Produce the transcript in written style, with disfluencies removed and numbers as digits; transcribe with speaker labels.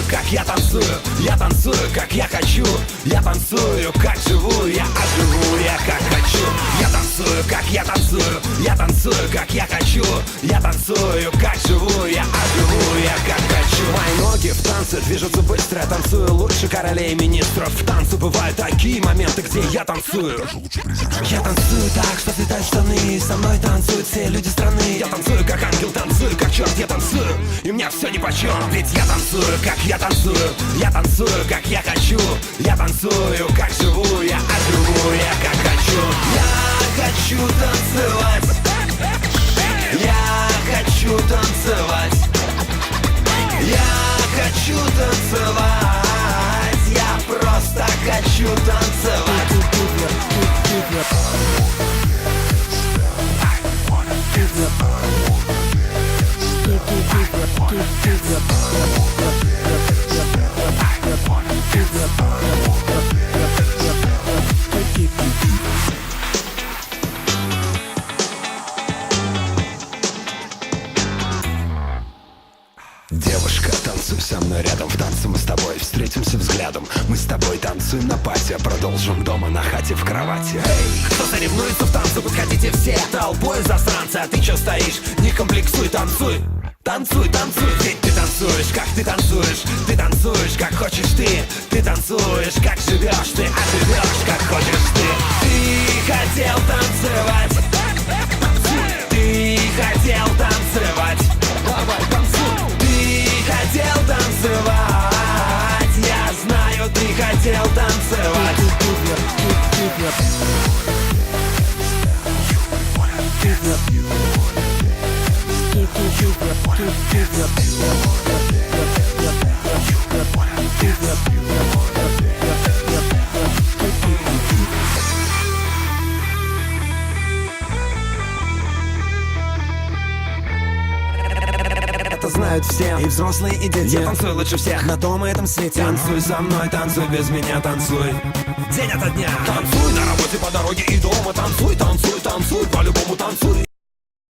Speaker 1: как я танцую, как я хочу. Я танцую, как живу, я оживу, я как хочу. Я танцую, как я танцую, я танцую, как я хочу. Я танцую, как живу, я оживу, я как хочу. Мои ноги в танце движутся быстро, я танцую лучше королей и министров. В танце бывают такие моменты, где я танцую. Я танцую так, что слетают штаны. Со мной танцуют все люди страны. Я танцую, как ангел, танцую, как черт, я танцую. И мне все нипочем, ведь я танцую, как я танцую. Я танцую, как я хочу. Я танцую, как живу, я оживу, я как хочу. Я хочу танцевать. Я хочу танцевать. Я хочу танцевать. Я просто хочу танцевать. Девушка, танцуй со мной рядом. В танце мы с тобой встретимся взглядом. Мы с тобой танцуем на пати, продолжим дома на хате в кровати. Эй, кто соревнуется в танце, подходите все толпой засранцы. А ты чё стоишь? Не комплексуй, танцуй. Танцуй, танцуй, ведь ты танцуешь, как ты танцуешь. Ты танцуешь, как хочешь ты. Ты танцуешь, как живешь ты. А живешь, как хочешь ты. Ты хотел танцевать. Ты хотел танцевать. Давай, танцуй. Ты хотел танцевать. Я знаю, ты хотел танцевать. Это знают все, и взрослые, и дети. Я танцую лучше всех на том и этом свете. Танцуй со мной, танцуй без меня, танцуй день ото дня. Танцуй на работе, по дороге и дома. Танцуй, танцуй, танцуй, по-любому танцуй.